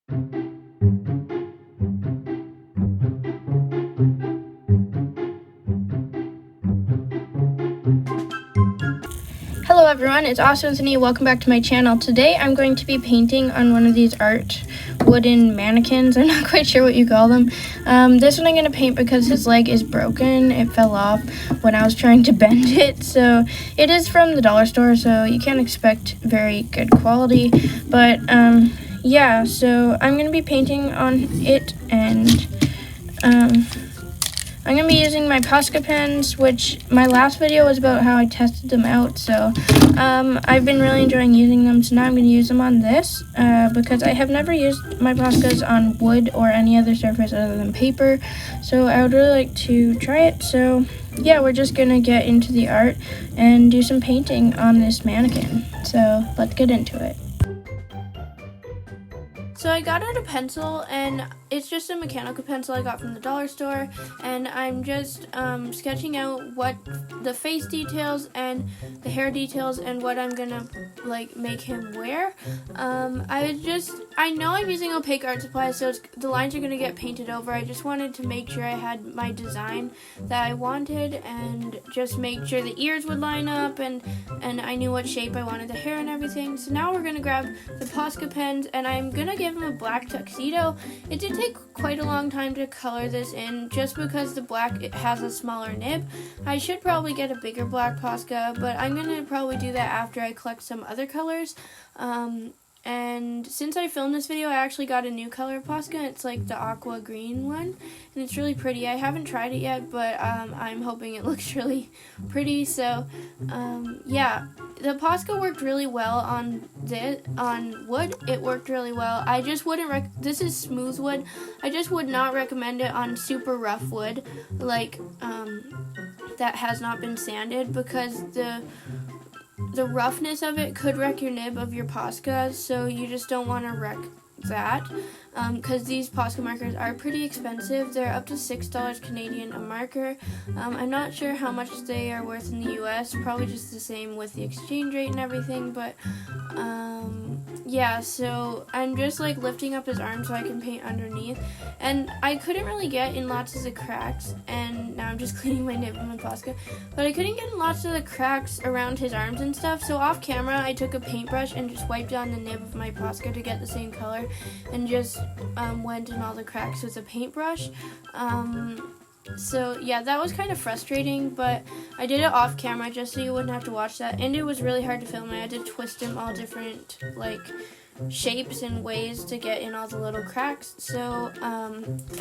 Hello everyone, it's Anthony. Welcome back to my channel. Today I'm going to be painting on one of these art wooden mannequins. I'm not quite sure what you call them. This one I'm going to paint because his leg is broken. It fell off when I was trying to bend it. So it is from the dollar store, so you can't expect very good quality. But yeah, so I'm going to be painting on it, and I'm going to be using my Posca pens, which my last video was about how I tested them out, so I've been really enjoying using them, so now I'm going to use them on this, because I have never used my Poscas on wood or any other surface other than paper, so I would really like to try it. So yeah, we're just going to get into the art and do some painting on this mannequin, so let's get into it. So I got out a pencil, and it's just a mechanical pencil I got from the dollar store, and I'm just sketching out what the face details and the hair details and what I'm gonna make him wear. I know I'm using opaque art supplies, so the lines are gonna get painted over. I just wanted to make sure I had my design that I wanted, and just make sure the ears would line up, and I knew what shape I wanted the hair and everything. So now we're gonna grab the Posca pens, and I'm gonna give him a black tuxedo. It did take quite a long time to color this in, just because the black, it has a smaller nib. I should probably get a bigger black Posca, but I'm gonna probably do that after I collect some other colors. And since I filmed this video, I actually got a new color Posca. It's like the aqua green one, and it's really pretty. I haven't tried it yet, but I'm hoping it looks really pretty. So yeah, the Posca worked really well on wood. It worked really well. I just wouldn't this is smooth wood. I just would not recommend it on super rough wood, like that has not been sanded, because the roughness of it could wreck your nib of your Posca, so you just don't want to wreck that, because these Posca markers are pretty expensive. They're up to $6 Canadian a marker. I'm not sure how much they are worth in the US, probably just the same with the exchange rate and everything, but yeah, so I'm just lifting up his arm so I can paint underneath, and I couldn't really get in lots of the cracks, and now I'm just cleaning my nib with my Posca, but I couldn't get in lots of the cracks around his arms and stuff, so off camera I took a paintbrush and just wiped down the nib of my Posca to get the same color, and just went in all the cracks with a paintbrush. So yeah, that was kind of frustrating, but I did it off camera just so you wouldn't have to watch that, and it was really hard to film. I had to twist him all different shapes and ways to get in all the little cracks, so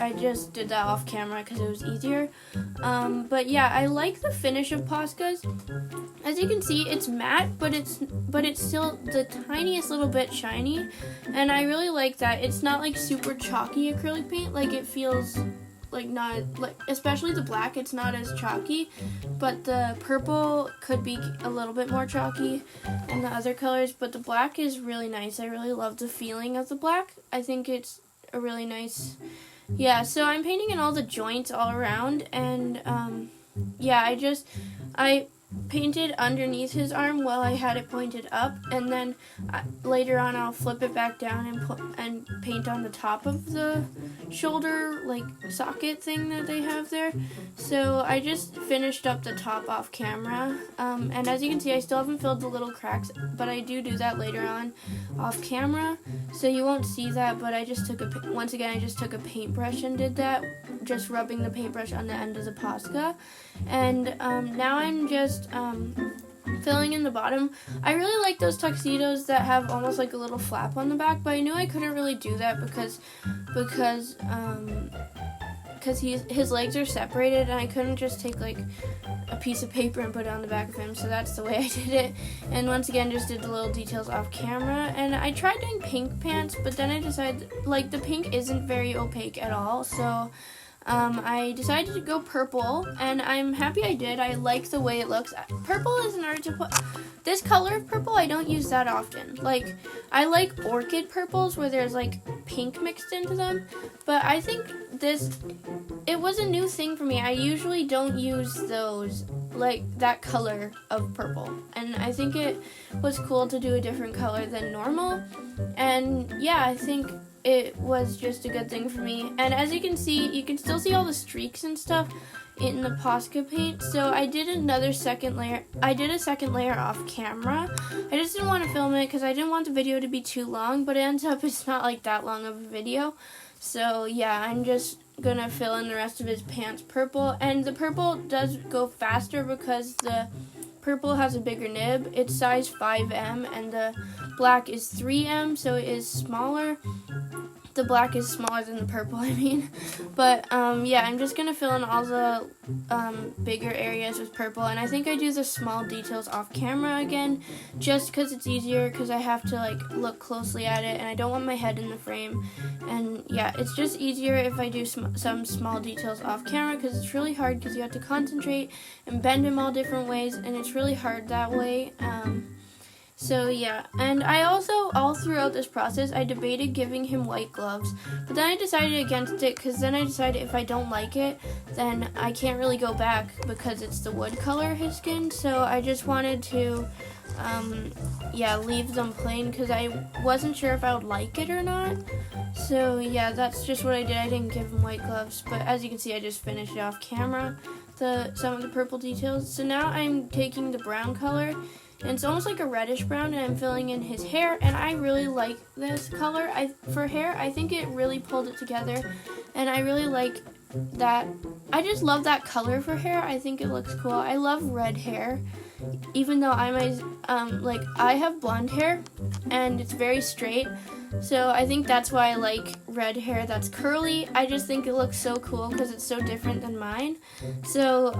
I just did that off camera because it was easier. But yeah, I like the finish of Poscas. As you can see, it's matte, but it's still the tiniest little bit shiny, and I really like that. It's not super chalky acrylic paint. It feels not especially the black, it's not as chalky, but the purple could be a little bit more chalky, and the other colors, but the black is really nice. I really love the feeling of the black. I think it's a really nice, yeah, so I'm painting in all the joints all around, and yeah, I painted underneath his arm while I had it pointed up, and then later on I'll flip it back down and paint on the top of the shoulder socket thing that they have there. So I just finished up the top off camera, and as you can see, I still haven't filled the little cracks, but I do that later on off camera, so you won't see that. But I just took I just took a paintbrush and did that, just rubbing the paintbrush on the end of the Posca, and now I'm just filling in the bottom. I really like those tuxedos that have almost a little flap on the back, but I knew I couldn't really do that because his legs are separated, and I couldn't just take a piece of paper and put it on the back of him, so that's the way I did it. And once again, just did the little details off camera, and I tried doing pink pants, but then I decided the pink isn't very opaque at all, so I decided to go purple, and I'm happy I did. I like the way it looks. Purple is an art to put. This color of purple I don't use that often. I like orchid purples where there's pink mixed into them, but I think it was a new thing for me. I usually don't use those, that color of purple, and I think it was cool to do a different color than normal, and yeah, I think it was just a good thing for me. And as you can see, you can still see all the streaks and stuff in the Posca paint. So I did a second layer off camera. I just didn't want to film it because I didn't want the video to be too long, but it ends up it's not like that long of a video. So yeah, I'm just gonna fill in the rest of his pants purple, and the purple does go faster because the purple has a bigger nib. It's size 5M and the black is 3M, so it is smaller. The black is smaller than the purple, I mean. But yeah, I'm just gonna fill in all the bigger areas with purple, and I think I do the small details off camera again, just because it's easier, because I have to like look closely at it, and I don't want my head in the frame. And yeah, it's just easier if I do some small details off camera, because it's really hard, because you have to concentrate and bend him all different ways, and it's really hard that way. So yeah, and I also, all throughout this process, I debated giving him white gloves, but then I decided against it, because then I decided if I don't like it, then I can't really go back, because it's the wood color of his skin. So I just wanted to, yeah, leave them plain, because I wasn't sure if I would like it or not. So yeah, that's just what I did. I didn't give him white gloves, but as you can see, I just finished it off camera, some of the purple details. So now I'm taking the brown color, and it's almost like a reddish brown, and I'm filling in his hair, and I really like this color. For hair, I think it really pulled it together, and I really like that. I just love that color for hair. I think it looks cool. I love red hair, even though I have blonde hair, and it's very straight, so I think that's why I like red hair that's curly. I just think it looks so cool because it's so different than mine. So,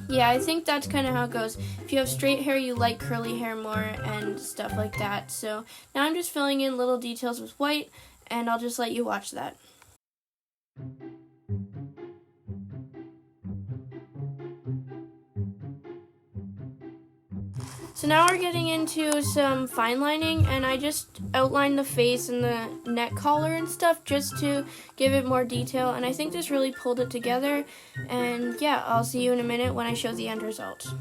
yeah, I think that's kind of how it goes. If you have straight hair, you like curly hair more and stuff like that. So now I'm just filling in little details with white, and I'll just let you watch that. So now we're getting into some fine lining, and I just outlined the face and the neck collar and stuff just to give it more detail, and I think this really pulled it together. And yeah, I'll see you in a minute when I show the end result.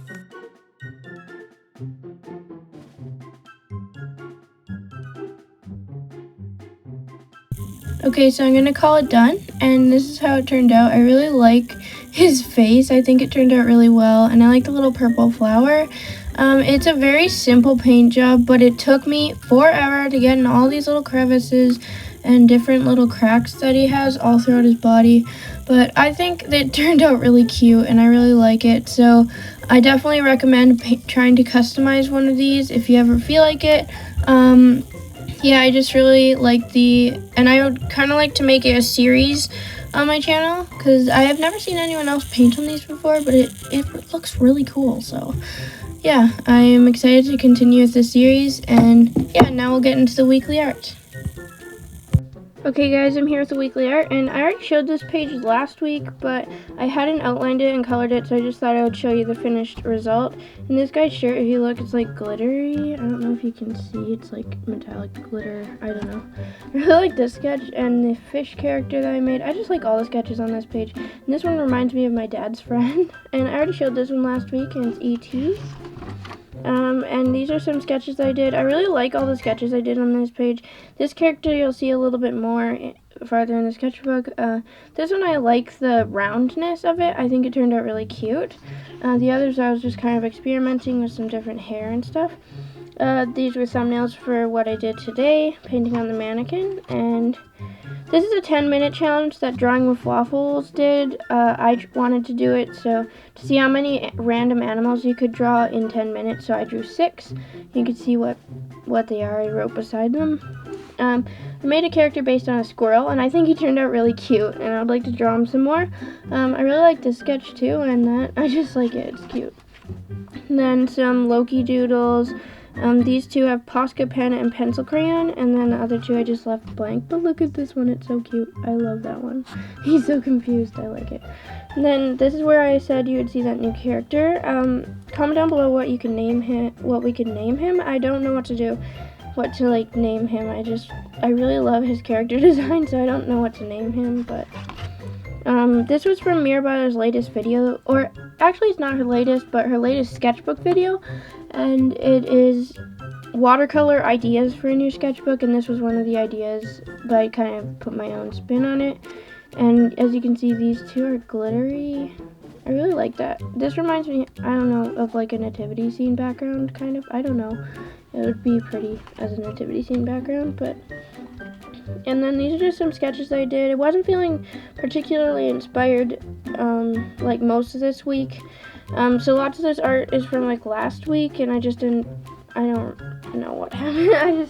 Okay, so I'm gonna call it done, and this is how it turned out. I really like his face. I think it turned out really well, and I like the little purple flower. It's a very simple paint job, but it took me forever to get in all these little crevices and different little cracks that he has all throughout his body. But I think that it turned out really cute, and I really like it. So I definitely recommend trying to customize one of these if you ever feel like it. Yeah, I just really like and I would kind of like to make it a series on my channel, because I have never seen anyone else paint on these before, but it looks really cool. So yeah, I am excited to continue with this series, and yeah, now we'll get into the weekly art. Okay guys, I'm here with the weekly art, and I already showed this page last week, but I hadn't outlined it and colored it, so I just thought I would show you the finished result. And this guy's shirt, if you look, it's like glittery. I don't know if you can see, it's like metallic glitter. I don't know. I really like this sketch, and the fish character that I made. I just like all the sketches on this page. And this one reminds me of my dad's friend, and I already showed this one last week, and it's E.T. And these are some sketches I did. I really like all the sketches I did on this page. This character you'll see a little bit more farther in the sketchbook. This one I like the roundness of it. I think it turned out really cute. The others I was just kind of experimenting with some different hair and stuff. These were thumbnails for what I did today, painting on the mannequin. And this is a 10-minute challenge that Drawing with Waffles did. I wanted to do it so to see how many random animals you could draw in 10 minutes. So I drew 6. You can see what they are. I wrote beside them. I made a character based on a squirrel, and I think he turned out really cute, and I would like to draw him some more. I really like this sketch too, and I just like it. It's cute. And then some Loki doodles. These two have Posca pen and pencil crayon, and then the other two I just left blank. But look at this one, it's so cute. I love that one. He's so confused, I like it. And then this is where I said you would see that new character. Comment down below what we could name him. I don't know what to name him. I really love his character design, so I don't know what to name him, but this was from Miraba's latest video, or actually it's not her latest, but her latest sketchbook video, and it is watercolor ideas for a new sketchbook, and this was one of the ideas, but I kind of put my own spin on it. And as you can see, these two are glittery. I really like that. This reminds me, I don't know, of like a nativity scene background, kind of. I don't know. It would be pretty as a nativity scene background, but... And then these are just some sketches that I did. I wasn't feeling particularly inspired, like most of this week. So lots of this art is from like last week, and I don't know what happened.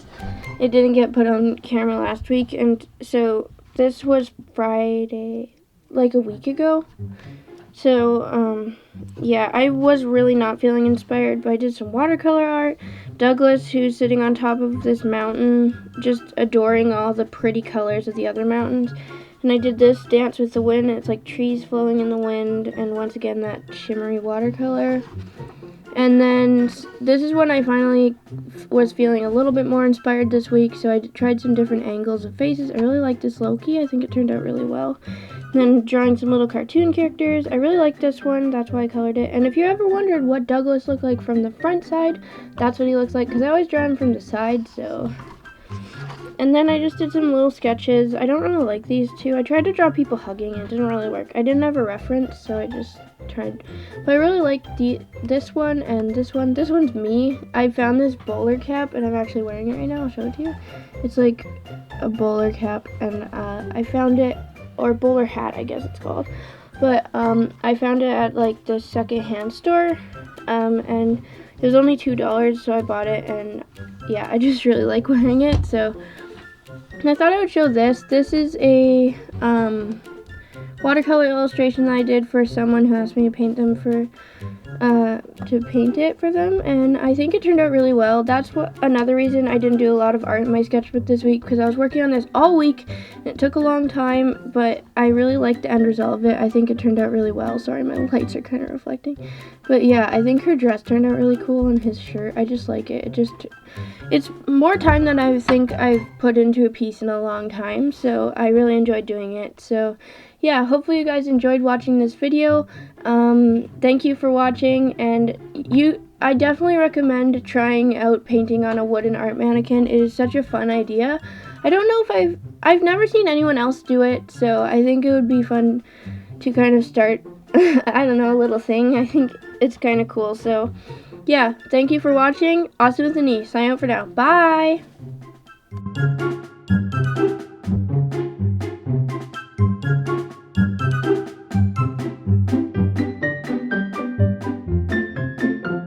It didn't get put on camera last week, and so this was Friday, like a week ago. So, yeah, I was really not feeling inspired, but I did some watercolor art. Douglas, who's sitting on top of this mountain, just adoring all the pretty colors of the other mountains. And I did this Dance with the Wind, and it's like trees flowing in the wind, and once again that shimmery watercolor. And then this is when I finally was feeling a little bit more inspired this week, so I tried some different angles of faces. I really like this Loki. I think it turned out really well. And then drawing some little cartoon characters. I really like this one. That's why I colored it. And if you ever wondered what Douglas looked like from the front side, that's what he looks like, because I always draw him from the side, so... And then I just did some little sketches. I don't really like these two. I tried to draw people hugging. It didn't really work. I didn't have a reference, so I just tried. But I really like this one and this one. This one's me. I found this bowler cap, and I'm actually wearing it right now. I'll show it to you. It's like a bowler cap, and I found it, or bowler hat, I guess it's called. But I found it at like the second-hand store, and it was only $2, so I bought it, and yeah, I just really like wearing it, so... And I thought I would show this. This is a watercolor illustration that I did for someone who asked me to paint them to paint it for them, and I think it turned out really well. That's another reason I didn't do a lot of art in my sketchbook this week, because I was working on this all week, and it took a long time, but I really liked the end result of it. I think it turned out really well. Sorry, my lights are kind of reflecting. But yeah, I think her dress turned out really cool, and his shirt, I just like it. It's more time than I think I've put into a piece in a long time, so I really enjoyed doing it. So yeah, hopefully you guys enjoyed watching this video. Thank you for watching, and I definitely recommend trying out painting on a wooden art mannequin. It is such a fun idea. I don't know if I've never seen anyone else do it, so I think it would be fun to kind of start, I don't know, a little thing. I think it's kind of cool, so yeah, thank you for watching. Austin with an E, sign out for now. Bye!